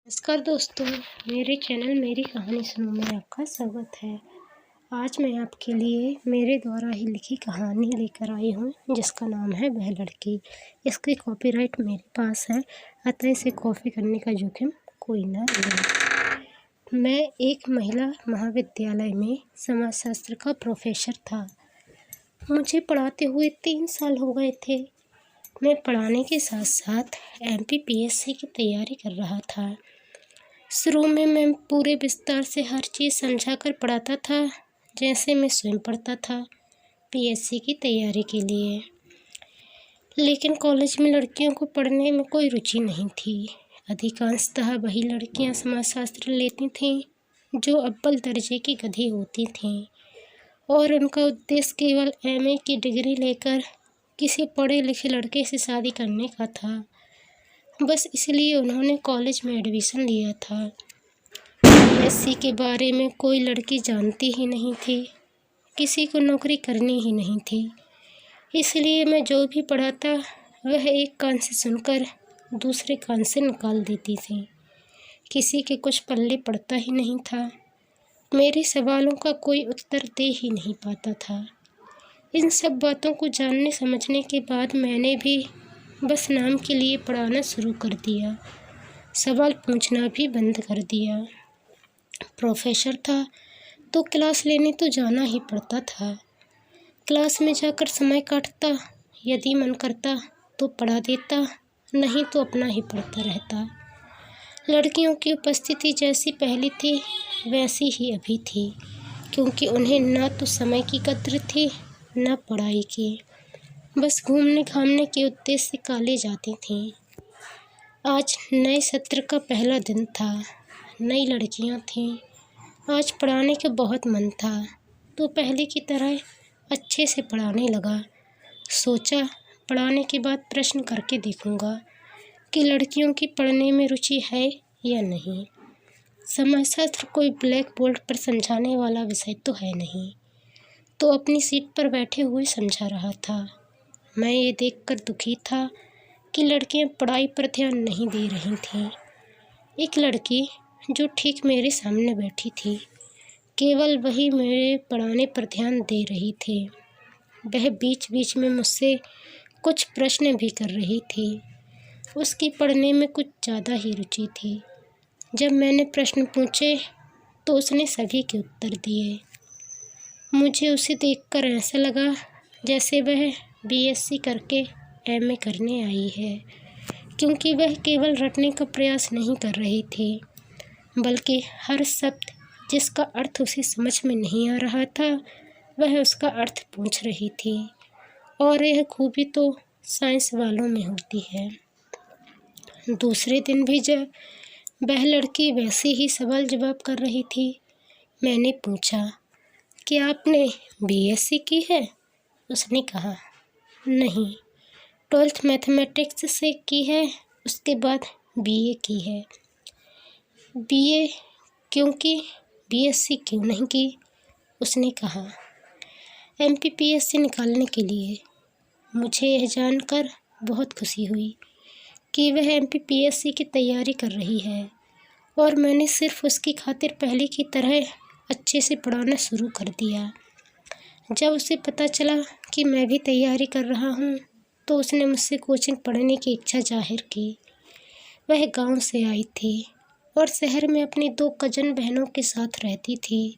नमस्कार दोस्तों, मेरे चैनल मेरी कहानी सुनो में आपका स्वागत है। आज मैं आपके लिए मेरे द्वारा ही लिखी कहानी लेकर आई हूँ जिसका नाम है वह लड़की। इसकी कॉपीराइट मेरे पास है, अतः इसे कॉपी करने का जोखिम कोई ना ले। मैं एक महिला महाविद्यालय में समाजशास्त्र का प्रोफेसर था। मुझे पढ़ाते हुए 3 साल हो गए थे। मैं पढ़ाने के साथ साथ MPPSC की तैयारी कर रहा था। शुरू में मैं पूरे विस्तार से हर चीज़ समझा कर पढ़ाता था, जैसे मैं स्वयं पढ़ता था PSC की तैयारी के लिए। लेकिन कॉलेज में लड़कियों को पढ़ने में कोई रुचि नहीं थी। अधिकांशतः वही लड़कियां समाजशास्त्र लेती थीं जो अव्वल दर्जे की गधी होती थीं और उनका उद्देश्य केवल MA की डिग्री लेकर किसी पढ़े लिखे लड़के से शादी करने का था। बस इसलिए उन्होंने कॉलेज में एडमिशन लिया था। PSC के बारे में कोई लड़की जानती ही नहीं थी, किसी को नौकरी करनी ही नहीं थी। इसलिए मैं जो भी पढ़ाता वह एक कान से सुनकर दूसरे कान से निकाल देती थी। किसी के कुछ पल्ले पड़ता ही नहीं था। मेरे सवालों का कोई उत्तर दे ही नहीं पाता था। इन सब बातों को जानने समझने के बाद मैंने भी बस नाम के लिए पढ़ाना शुरू कर दिया। सवाल पूछना भी बंद कर दिया। प्रोफेसर था तो क्लास लेने तो जाना ही पड़ता था। क्लास में जाकर समय काटता, यदि मन करता तो पढ़ा देता, नहीं तो अपना ही पढ़ता रहता। लड़कियों की उपस्थिति जैसी पहले थी वैसी ही अभी थी, क्योंकि उन्हें न तो समय की कद्र थी न पढ़ाई की। बस घूमने घामने के उद्देश्य से कॉलेज जाती थीं। आज नए सत्र का पहला दिन था। नई लड़कियां थीं। आज पढ़ाने का बहुत मन था तो पहले की तरह अच्छे से पढ़ाने लगा। सोचा पढ़ाने के बाद प्रश्न करके देखूंगा कि लड़कियों की पढ़ने में रुचि है या नहीं। समाजशास्त्र कोई ब्लैक बोर्ड पर समझाने वाला विषय तो है नहीं, तो अपनी सीट पर बैठे हुए समझा रहा था। मैं ये देखकर दुखी था कि लड़कियां पढ़ाई पर ध्यान नहीं दे रही थीं। एक लड़की जो ठीक मेरे सामने बैठी थी, केवल वही मेरे पढ़ाने पर ध्यान दे रही थी। वह बीच बीच में मुझसे कुछ प्रश्न भी कर रही थी। उसकी पढ़ने में कुछ ज़्यादा ही रुचि थी। जब मैंने प्रश्न पूछे तो उसने सभी के उत्तर दिए। मुझे उसे देखकर ऐसा लगा जैसे वह BSc करके MA करने आई है, क्योंकि वह केवल रटने का प्रयास नहीं कर रही थी, बल्कि हर शब्द जिसका अर्थ उसे समझ में नहीं आ रहा था वह उसका अर्थ पूछ रही थी। और यह खूबी तो साइंस वालों में होती है। दूसरे दिन भी जब वह लड़की वैसे ही सवाल जवाब कर रही थी, मैंने पूछा कि आपने BSc की है? उसने कहा नहीं, 12th मैथमेटिक्स से की है, उसके बाद BA की है। BA क्योंकि BSc क्यों नहीं की? उसने कहा MPPSC निकालने के लिए। मुझे यह जानकर बहुत खुशी हुई कि वह MPPSC की तैयारी कर रही है और मैंने सिर्फ उसकी खातिर पहले की तरह अच्छे से पढ़ाना शुरू कर दिया। जब उसे पता चला कि मैं भी तैयारी कर रहा हूँ तो उसने मुझसे कोचिंग पढ़ने की इच्छा जाहिर की। वह गांव से आई थी और शहर में अपनी 2 कज़न बहनों के साथ रहती थी।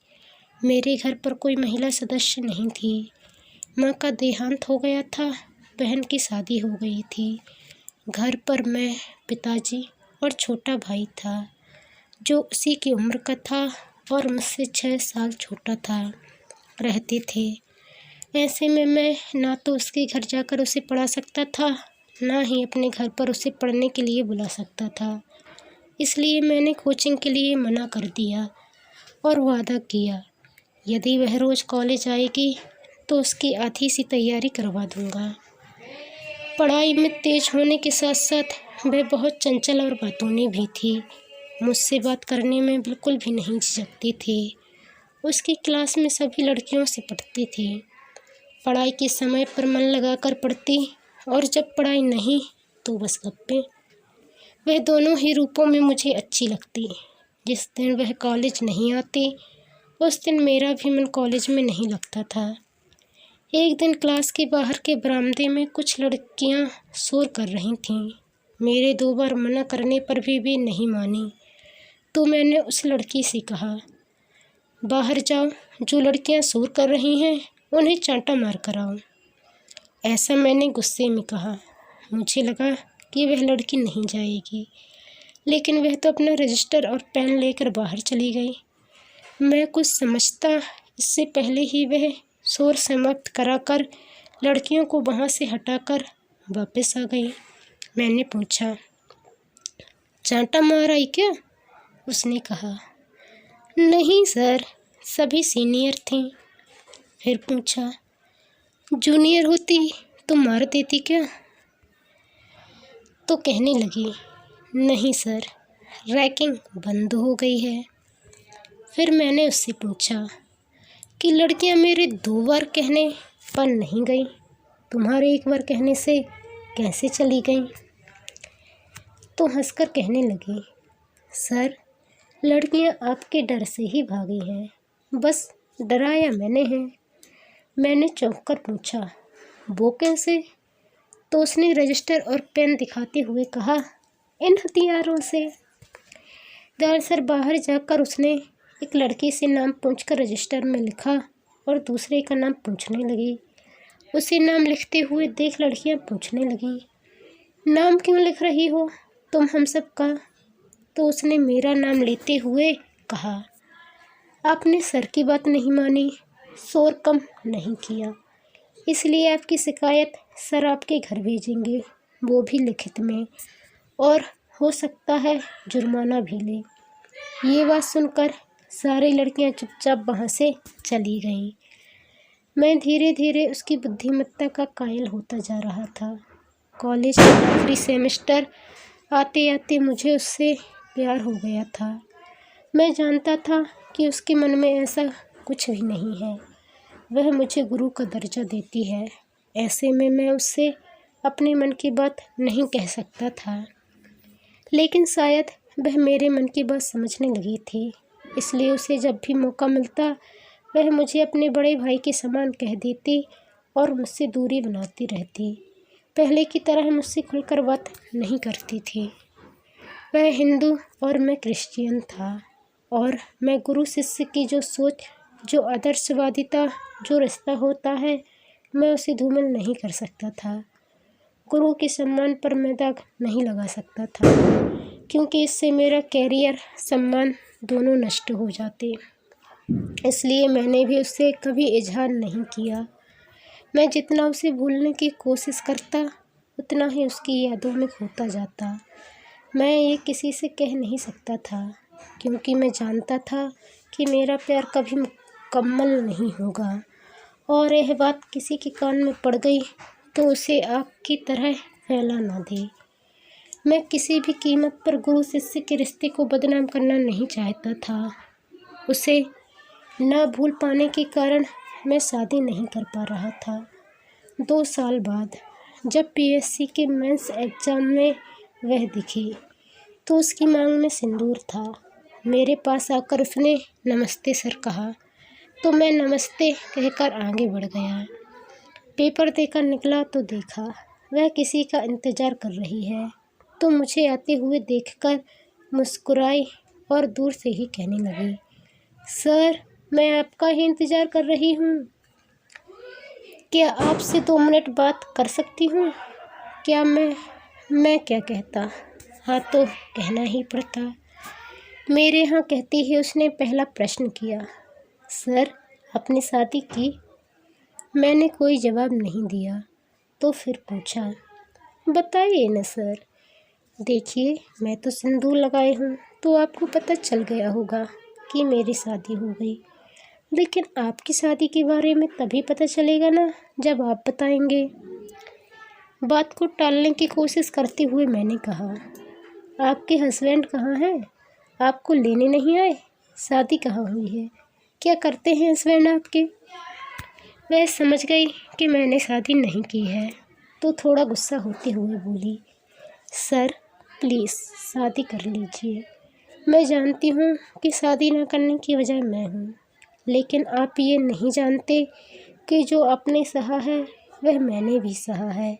मेरे घर पर कोई महिला सदस्य नहीं थी। माँ का देहांत हो गया था, बहन की शादी हो गई थी। घर पर मैं, पिताजी और छोटा भाई था जो उसी की उम्र का था और मुझसे 6 साल छोटा था, रहते थे। ऐसे में मैं ना तो उसके घर जाकर उसे पढ़ा सकता था, ना ही अपने घर पर उसे पढ़ने के लिए बुला सकता था। इसलिए मैंने कोचिंग के लिए मना कर दिया और वादा किया यदि वह रोज़ कॉलेज आएगी तो उसकी आधी सी तैयारी करवा दूंगा। पढ़ाई में तेज होने के साथ साथ वह बहुत चंचल और बातूनी भी थी। मुझसे बात करने में बिल्कुल भी नहीं झिझकती थी। उसकी क्लास में सभी लड़कियों से पढ़ती थी। पढ़ाई के समय पर मन लगाकर पढ़ती और जब पढ़ाई नहीं तो बस गप्पे। वह दोनों ही रूपों में मुझे अच्छी लगती। जिस दिन वह कॉलेज नहीं आती उस दिन मेरा भी मन कॉलेज में नहीं लगता था। एक दिन क्लास के बाहर के बरामदे में कुछ लड़कियां शोर कर रही थीं। मेरे 2 बार मना करने पर भी वे नहीं मानी, तो मैंने उस लड़की से कहा, बाहर जाओ, जो लड़कियां शोर कर रही हैं उन्हें चांटा मार कर आओ। ऐसा मैंने गुस्से में कहा। मुझे लगा कि वह लड़की नहीं जाएगी, लेकिन वह तो अपना रजिस्टर और पेन लेकर बाहर चली गई। मैं कुछ समझता इससे पहले ही वह शोर समाप्त कराकर लड़कियों को वहाँ से हटाकर वापस आ गई। मैंने पूछा, चांटा मार आई क्या? उसने कहा, नहीं सर, सभी सीनियर थीं। फिर पूछा, जूनियर होती तो मार देती क्या? तो कहने लगी, नहीं सर, रैगिंग बंद हो गई है। फिर मैंने उससे पूछा कि लड़कियां मेरे 2 बार कहने पर नहीं गई, तुम्हारे 1 बार कहने से कैसे चली गईं? तो हंसकर कहने लगी, सर, लड़कियां आपके डर से ही भागी हैं, बस डराया मैंने है। मैंने चौंक कर पूछा, वो कैसे? तो उसने रजिस्टर और पेन दिखाते हुए कहा, इन हथियारों से। दरअसल बाहर जाकर उसने एक लड़की से नाम पूछकर रजिस्टर में लिखा और दूसरे का नाम पूछने लगी। उसे नाम लिखते हुए देख लड़कियां पूछने लगीं, नाम क्यों लिख रही हो तुम हम सब का? तो उसने मेरा नाम लेते हुए कहा, आपने सर की बात नहीं मानी, शोर कम नहीं किया, इसलिए आपकी शिकायत सर आपके घर भेजेंगे, वो भी लिखित में, और हो सकता है जुर्माना भी ले। ये बात सुनकर सारी लड़कियां चुपचाप वहाँ से चली गईं। मैं धीरे धीरे उसकी बुद्धिमत्ता का कायल होता जा रहा था। कॉलेज का आखिरी सेमेस्टर आते आते मुझे उससे प्यार हो गया था। मैं जानता था कि उसके मन में ऐसा कुछ भी नहीं है, वह मुझे गुरु का दर्जा देती है। ऐसे में मैं उससे अपने मन की बात नहीं कह सकता था, लेकिन शायद वह मेरे मन की बात समझने लगी थी, इसलिए उसे जब भी मौका मिलता वह मुझे अपने बड़े भाई के समान कह देती और मुझसे दूरी बनाती रहती। पहले की तरह मुझसे खुलकर बात नहीं करती थी। वह हिंदू और मैं क्रिश्चियन था, और मैं गुरु शिष्य की जो सोच, जो आदर्शवादिता, जो रिश्ता होता है, मैं उसे धूमिल नहीं कर सकता था। गुरु के सम्मान पर मैं दाग नहीं लगा सकता था, क्योंकि इससे मेरा कैरियर, सम्मान दोनों नष्ट हो जाते। इसलिए मैंने भी उससे कभी इजहार नहीं किया। मैं जितना उसे भूलने की कोशिश करता उतना ही उसकी यादों में खोता जाता। मैं ये किसी से कह नहीं सकता था, क्योंकि मैं जानता था कि मेरा प्यार कभी मुकम्मल नहीं होगा, और यह बात किसी के कान में पड़ गई तो उसे आग की तरह फैला ना दे। मैं किसी भी कीमत पर गुरु शिष्य के रिश्ते को बदनाम करना नहीं चाहता था। उसे ना भूल पाने के कारण मैं शादी नहीं कर पा रहा था। 2 साल बाद जब पीएससी के मेंस एग्ज़ाम में वह दिखी तो उसकी मांग में सिंदूर था। मेरे पास आकर उसने नमस्ते सर कहा, तो मैं नमस्ते कहकर आगे बढ़ गया। पेपर देकर निकला तो देखा वह किसी का इंतज़ार कर रही है, तो मुझे आते हुए देखकर मुस्कुराई और दूर से ही कहने लगी, सर, मैं आपका ही इंतज़ार कर रही हूँ, क्या आपसे 2 मिनट बात कर सकती हूँ? क्या मैं क्या कहता, हाँ तो कहना ही पड़ता। मेरे यहाँ कहती ही उसने पहला प्रश्न किया, सर, आपने शादी की? मैंने कोई जवाब नहीं दिया, तो फिर पूछा, बताइए न सर। देखिए, मैं तो सिंदूर लगाए हूँ तो आपको पता चल गया होगा कि मेरी शादी हो गई, लेकिन आपकी शादी के बारे में तभी पता चलेगा ना जब आप बताएंगे। बात को टालने की कोशिश करते हुए मैंने कहा, आपके हस्बैंड कहाँ हैं? आपको लेने नहीं आए? शादी कहाँ हुई है? क्या करते हैं हस्बैंड आपके? वह समझ गई कि मैंने शादी नहीं की है, तो थोड़ा गुस्सा होते हुए बोली, सर, प्लीज़ शादी कर लीजिए। मैं जानती हूँ कि शादी ना करने की वजह मैं हूँ, लेकिन आप ये नहीं जानते कि जो आपने सहा है वह मैंने भी सहा है।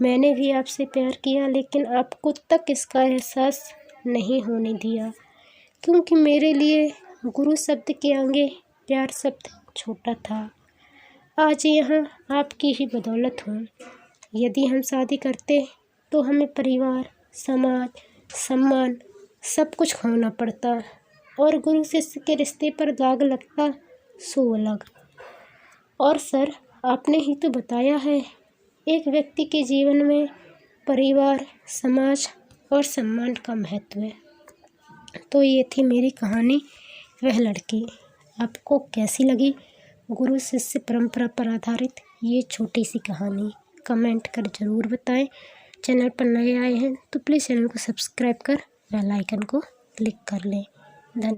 मैंने भी आपसे प्यार किया, लेकिन आपको तक इसका एहसास नहीं होने दिया, क्योंकि मेरे लिए गुरु शब्द के आगे प्यार शब्द छोटा था। आज यहाँ आपकी ही बदौलत हूँ। यदि हम शादी करते तो हमें परिवार, समाज, सम्मान सब कुछ खोना पड़ता, और गुरु शिष्य के रिश्ते पर दाग लगता सो अलग। और सर, आपने ही तो बताया है, एक व्यक्ति के जीवन में परिवार, समाज और सम्मान का महत्व है। तो ये थी मेरी कहानी वह लड़की। आपको कैसी लगी गुरु शिष्य परंपरा पर आधारित ये छोटी सी कहानी? कमेंट कर ज़रूर बताएं। चैनल पर नए आए हैं तो प्लीज़ चैनल को सब्सक्राइब कर बेल आइकन को क्लिक कर लें। धन्यवाद।